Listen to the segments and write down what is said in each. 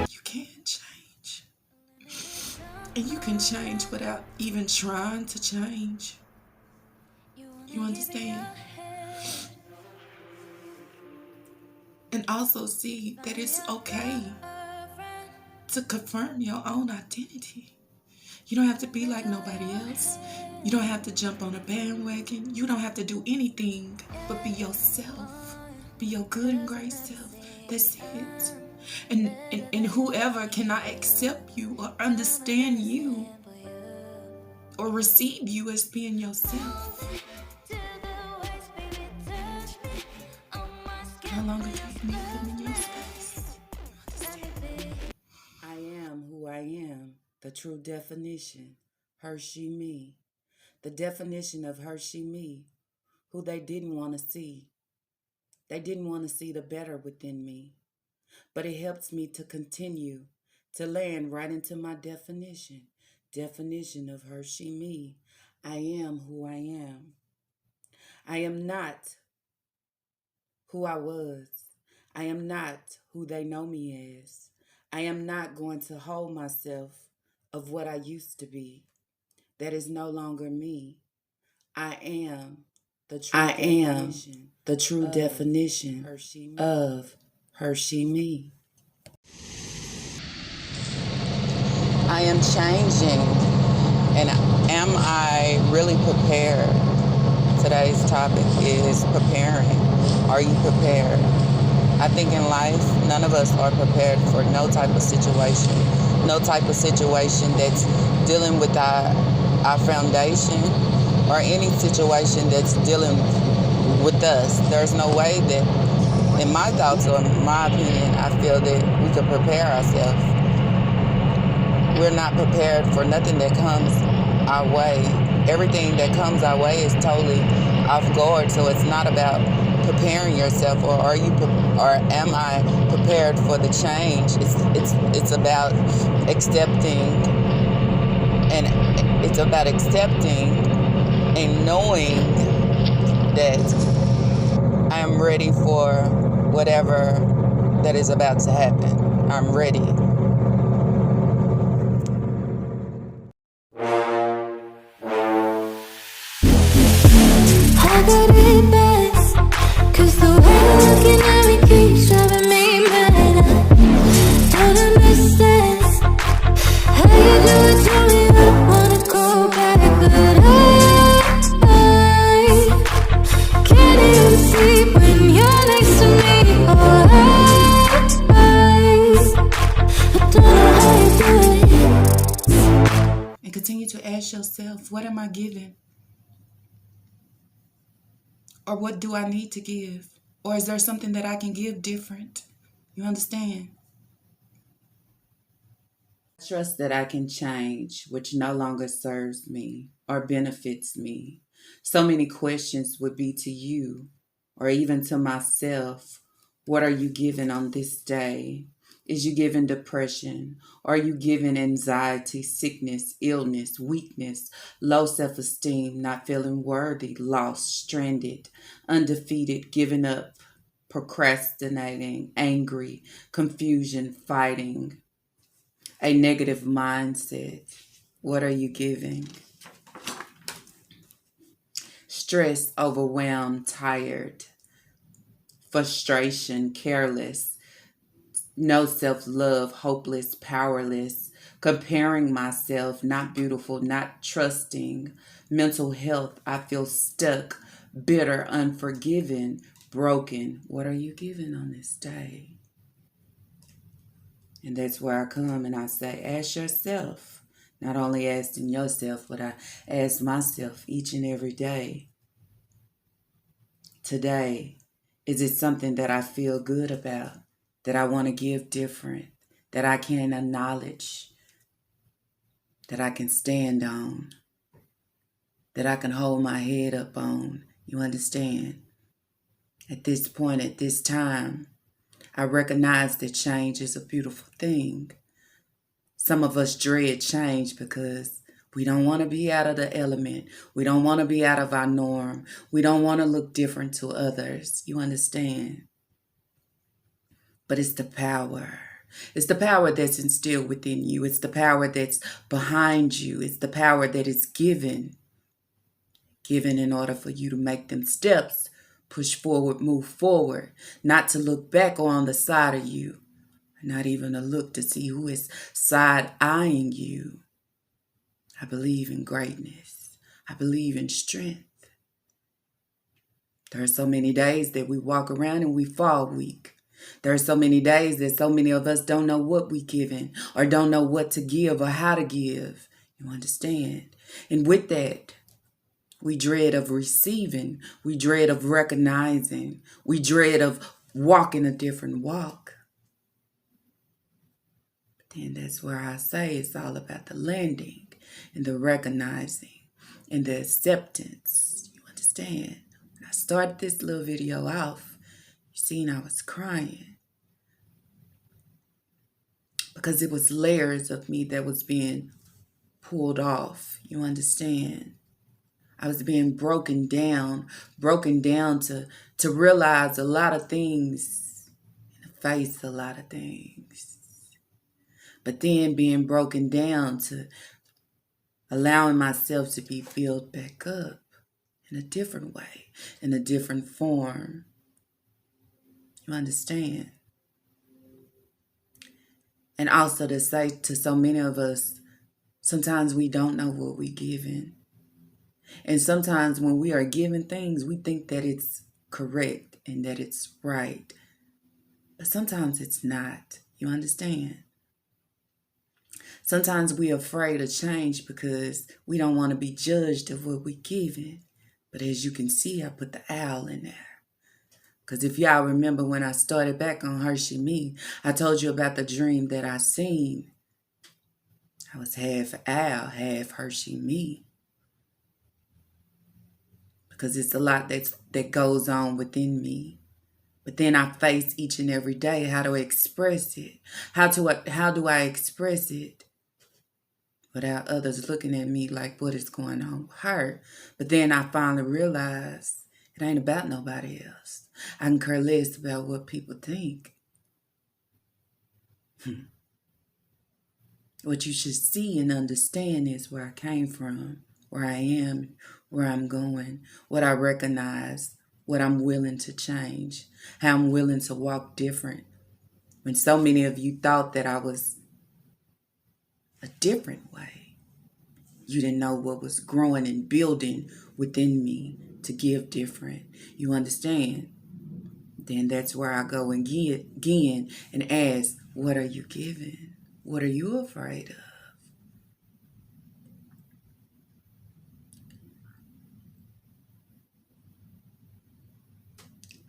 You can't change. And you can change without even trying to change. You understand? And also see that it's okay to confirm your own identity. You don't have to be like nobody else. You don't have to jump on a bandwagon. You don't have to do anything but be yourself. Be your good and great self. That's it. And whoever cannot accept you or understand you or receive you as being yourself no longer take me them in your space. I am who I am, the true definition, HerSheMe. The definition of HerSheMe, who they didn't want to see. They didn't want to see the better within me. But it helps me to continue to land right into my definition of HerSheMe. I am who I am. I am not who I was. I am not who they know me as. I am not going to hold myself of what I used to be. That is no longer me. I am the true definition of HerSheMe. I am changing, and am I really prepared? Today's topic is preparing. Are you prepared? I think in life, none of us are prepared for no type of situation. No type of situation that's dealing with our foundation or any situation that's dealing with us. There's no way that, in my thoughts or my opinion, I feel that we can prepare ourselves. We're not prepared for nothing that comes our way. Everything that comes our way is totally off guard. So it's not about preparing yourself, or am I prepared for the change? It's about accepting, and it's about accepting and knowing that I am ready for whatever that is about to happen. I'm ready. I got it best, 'cause the way you're looking at me keeps driving me mad. I don't understand how you do it to me. I don't wanna go back, but I can't even sleep when you're next to me. Oh, I don't know how you do it. And continue to ask yourself, what am I giving? Or what do I need to give? Or is there something that I can give different? You understand? Trust that I can change, which no longer serves me or benefits me. So many questions would be to you or even to myself. What are you giving on this day? Is you giving depression? Are you giving anxiety, sickness, illness, weakness, low self-esteem, not feeling worthy, lost, stranded, undefeated, giving up, procrastinating, angry, confusion, fighting, a negative mindset? What are you giving? Stress, overwhelmed, tired, frustration, careless, no self-love, hopeless, powerless, comparing myself, not beautiful, not trusting, mental health, I feel stuck, bitter, unforgiven, broken. What are you giving on this day? And that's where I come and I say, ask yourself. Not only asking yourself, but I ask myself each and every day. Today, is it something that I feel good about, that I want to give different, that I can acknowledge, that I can stand on, that I can hold my head up on? You understand? At this point, at this time, I recognize that change is a beautiful thing. Some of us dread change because we don't want to be out of the element. We don't want to be out of our norm. We don't want to look different to others. You understand? But it's the power. It's the power that's instilled within you. It's the power that's behind you. It's the power that is given in order for you to make them steps, push forward, move forward, not to look back or on the side of you, not even to look to see who is side-eyeing you. I believe in greatness. I believe in strength. There are so many days that we walk around and we fall weak. There are so many days that so many of us don't know what we're giving or don't know what to give or how to give. You understand? And with that, we dread of receiving. We dread of recognizing. We dread of walking a different walk. But then that's where I say it's all about the landing and the recognizing and the acceptance. You understand? When I started this little video off, you seen I was crying because it was layers of me that was being pulled off. You understand? I was being broken down to realize a lot of things and face a lot of things. But then being broken down to allowing myself to be built back up in a different way, in a different form. You understand? And also to say to so many of us, sometimes we don't know what we're giving. And sometimes when we are given things, we think that it's correct and that it's right. But sometimes it's not. You understand? Sometimes we're afraid of change because we don't want to be judged of what we're giving. But as you can see, I put the owl in there. Because if y'all remember when I started back on HerSheMe, I told you about the dream that I seen. I was half owl, half HerSheMe. Because it's a lot that goes on within me. But then I face each and every day how to express it. How do I express it without others looking at me like what is going on with her? But then I finally realized it ain't about nobody else. I can care less about what people think. What you should see and understand is where I came from, where I am, where I'm going, what I recognize, what I'm willing to change, how I'm willing to walk different. When so many of you thought that I was a different way, you didn't know what was growing and building within me to give different. You understand? Then that's where I go and again and ask, what are you giving? What are you afraid of?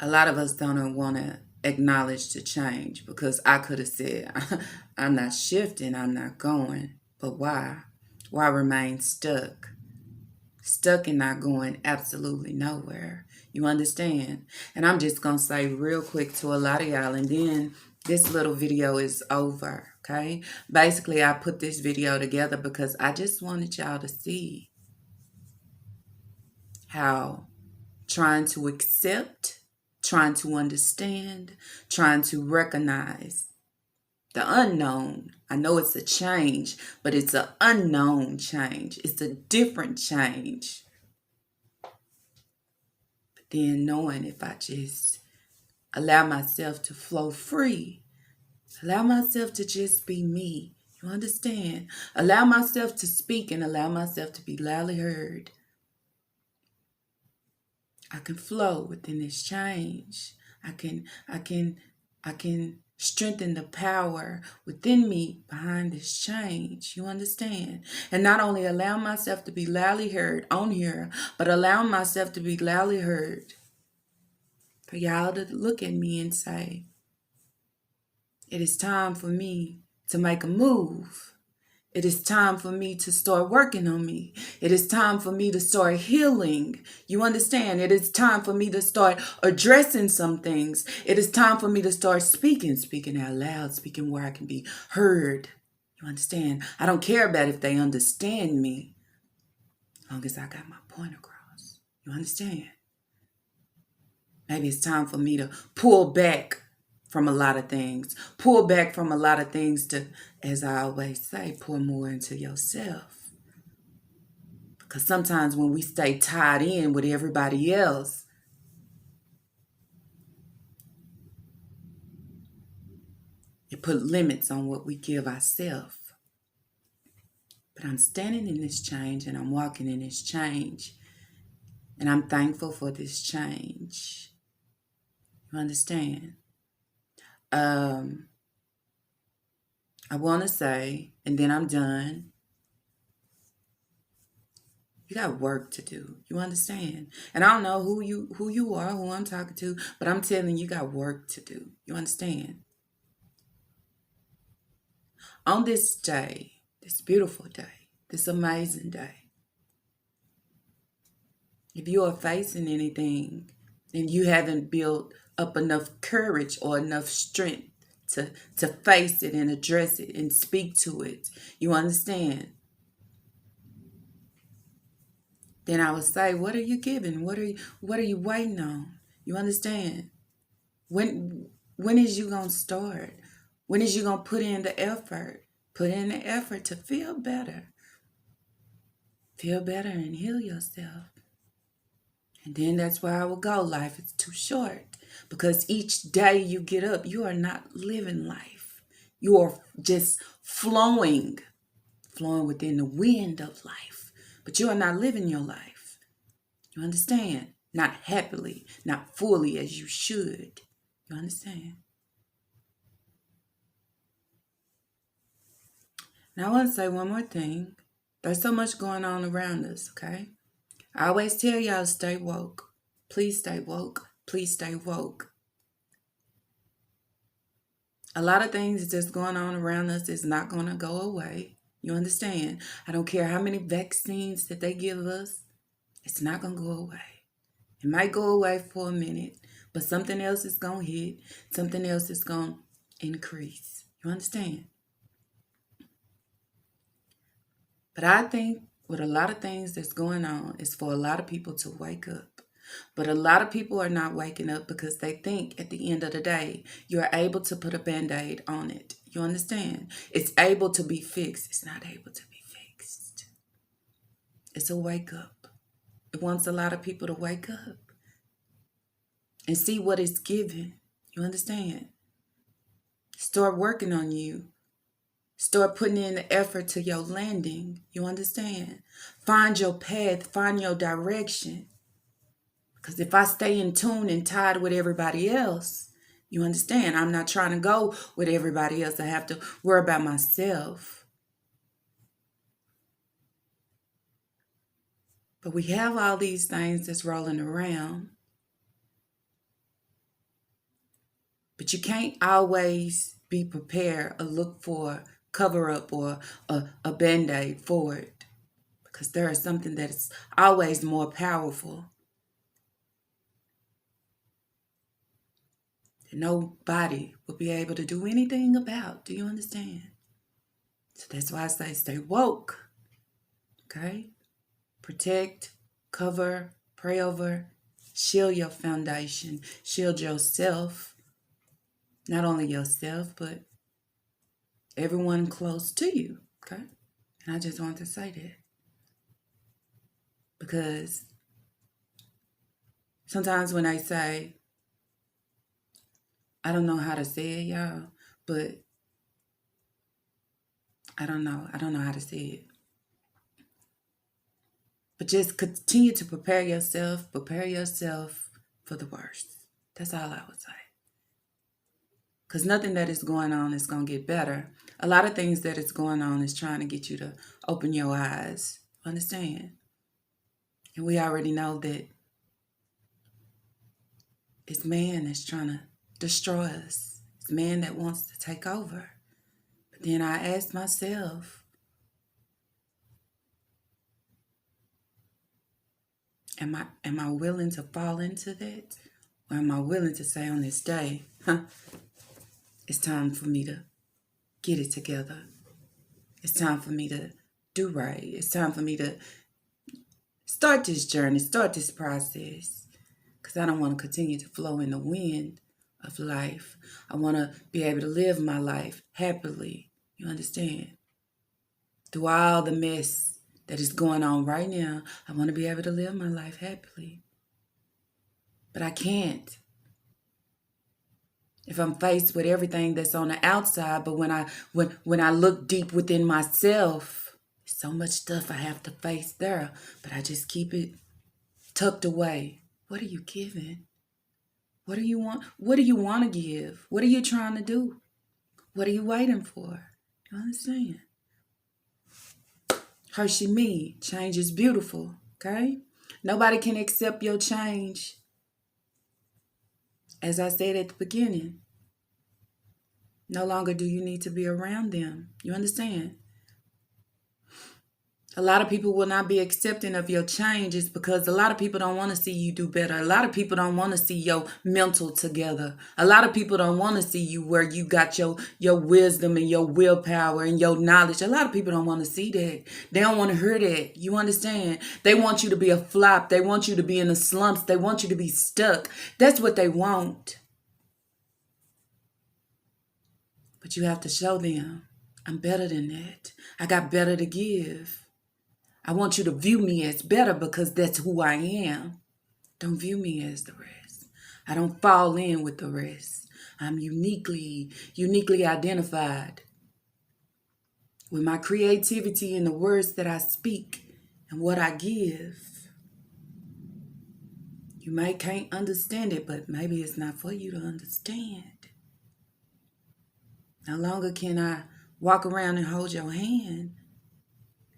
A lot of us don't want to acknowledge the change because I could have said, I'm not shifting, I'm not going. But why? Why remain stuck? Stuck and not going absolutely nowhere. You understand? And I'm just going to say real quick to a lot of y'all, and then this little video is over, okay? Basically, I put this video together because I just wanted y'all to see how trying to accept, trying to understand, trying to recognize the unknown. I know it's a change, but it's an unknown change. It's a different change. But then knowing if I just allow myself to flow free, allow myself to just be me, you understand? Allow myself to speak and allow myself to be loudly heard. I can flow within this change. I can strengthen the power within me behind this change. You understand? And not only allow myself to be loudly heard on here, but allow myself to be loudly heard for y'all to look at me and say, it is time for me to make a move. It is time for me to start working on me. It is time for me to start healing. You understand? It is time for me to start addressing some things. It is time for me to start speaking out loud, speaking where I can be heard. You understand? I don't care about if they understand me, as long as I got my point across. You understand? Maybe it's time for me to pull back from a lot of things. Pull back from a lot of things to, as I always say, pour more into yourself. Because sometimes when we stay tied in with everybody else, it put limits on what we give ourselves. But I'm standing in this change and I'm walking in this change. And I'm thankful for this change. You understand? I want to say, and then I'm done, you got work to do. You understand? And I don't know who you are, who I'm talking to, but I'm telling you, you got work to do. You understand? On this day, this beautiful day, this amazing day, if you are facing anything and you haven't built up enough courage or enough strength to face it and address it and speak to it, you understand? Then I would say, what are you giving? What are you waiting on? You understand? When is you gonna start? When is you gonna put in the effort? Put in the effort to feel better. Feel better and heal yourself. And then that's where I will go. Life is too short. Because each day you get up, you are not living life. You are just flowing within the wind of life. But you are not living your life. You understand? Not happily, not fully as you should. You understand? Now I want to say one more thing. There's so much going on around us, okay? I always tell y'all stay woke. Please stay woke. Please stay woke. A lot of things that's going on around us is not going to go away. You understand? I don't care how many vaccines that they give us. It's not going to go away. It might go away for a minute, but something else is going to hit. Something else is going to increase. You understand? But I think with a lot of things that's going on is for a lot of people to wake up. But a lot of people are not waking up because they think at the end of the day, you're able to put a Band-Aid on it. You understand? It's able to be fixed. It's not able to be fixed. It's a wake up. It wants a lot of people to wake up and see what it's giving. You understand? Start working on you. Start putting in the effort to your landing. You understand? Find your path. Find your direction. Because if I stay in tune and tied with everybody else, you understand? I'm not trying to go with everybody else. I have to worry about myself. But we have all these things that's rolling around. But you can't always be prepared or look for cover up or a Band-Aid for it. Because there is something that's always more powerful. That nobody will be able to do anything about. Do you understand? So that's why I say stay woke. Okay? Protect, cover, pray over, shield your foundation, shield yourself. Not only yourself, but everyone close to you. Okay? And I just want to say that. Because sometimes when I say, I don't know how to say it, y'all, but I don't know how to say it. But just continue to prepare yourself for the worst. That's all I would say. Because nothing that is going on is going to get better. A lot of things that is going on is trying to get you to open your eyes. Understand? And we already know that it's man that's trying to destroy us. It's man that wants to take over. But then I ask myself, am I willing to fall into that? Or am I willing to say on this day, it's time for me to get it together. It's time for me to do right. It's time for me to start this journey, start this process. Because I don't want to continue to flow in the wind of life. I want to be able to live my life happily. You understand? Through all the mess that is going on right now, I want to be able to live my life happily. But I can't if I'm faced with everything that's on the outside. But when I look deep within myself, there's so much stuff I have to face there. But I just keep it tucked away. What are you giving? What do you want? What do you want to give? What are you trying to do? What are you waiting for? You understand? HerSheMe, change is beautiful, okay? Nobody can accept your change. As I said at the beginning, no longer do you need to be around them. You understand? A lot of people will not be accepting of your changes because a lot of people don't want to see you do better. A lot of people don't want to see your mental together. A lot of people don't want to see you where you got your wisdom and your willpower and your knowledge. A lot of people don't want to see that. They don't want to hear that. You understand? They want you to be a flop. They want you to be in the slumps. They want you to be stuck. That's what they want. But you have to show them, I'm better than that. I got better to give. I want you to view me as better because that's who I am. Don't view me as the rest. I don't fall in with the rest. I'm uniquely identified with my creativity and the words that I speak and what I give. You can't understand it, but maybe it's not for you to understand. No longer can I walk around and hold your hand.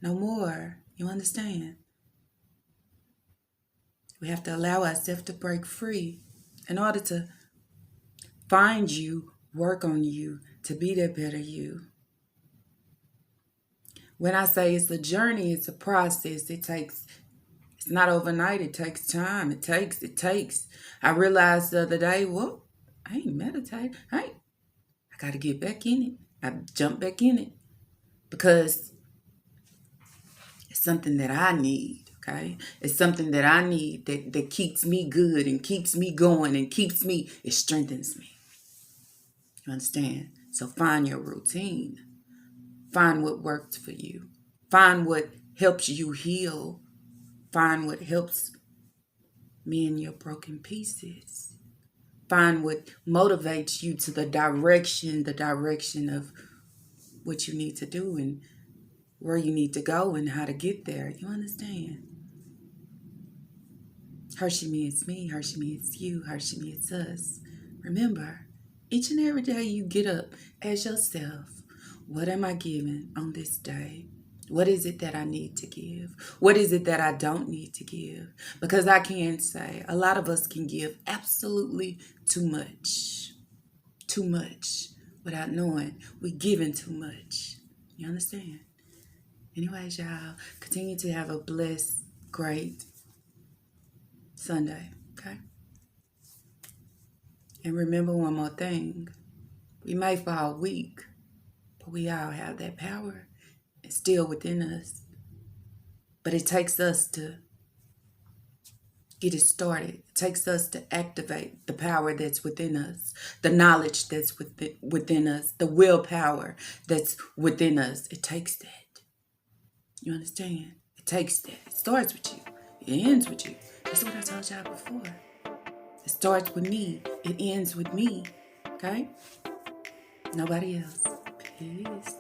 No more. You understand? We have to allow ourselves to break free in order to find you, work on you, to be that better you. When I say it's a journey, it's a process. It's not overnight. It takes time. It takes. I realized the other day, well, I ain't meditating. I got to get back in it. I jump back in it because it's something that I need. Okay, it's something that I need that keeps me good and keeps me going and it strengthens me. You understand? So find your routine. Find what works for you. Find what helps you heal. Find what helps mend your broken pieces. Find what motivates you to the direction of what you need to do and where you need to go and how to get there. You understand? HerSheMe is me, HerSheMe is you, HerSheMe is us. Remember, each and every day you get up as yourself. What am I giving on this day? What is it that I need to give? What is it that I don't need to give? Because I can say a lot of us can give absolutely too much without knowing we're giving too much. You understand? Anyways, y'all, continue to have a blessed, great Sunday, okay? And remember one more thing. We may fall weak, but we all have that power. It's still within us. But it takes us to get it started. It takes us to activate the power that's within us, the knowledge that's within us, the willpower that's within us. It takes that. You understand? It takes that. It starts with you. It ends with you. That's what I told y'all before. It starts with me. It ends with me. Okay? Nobody else. Peace.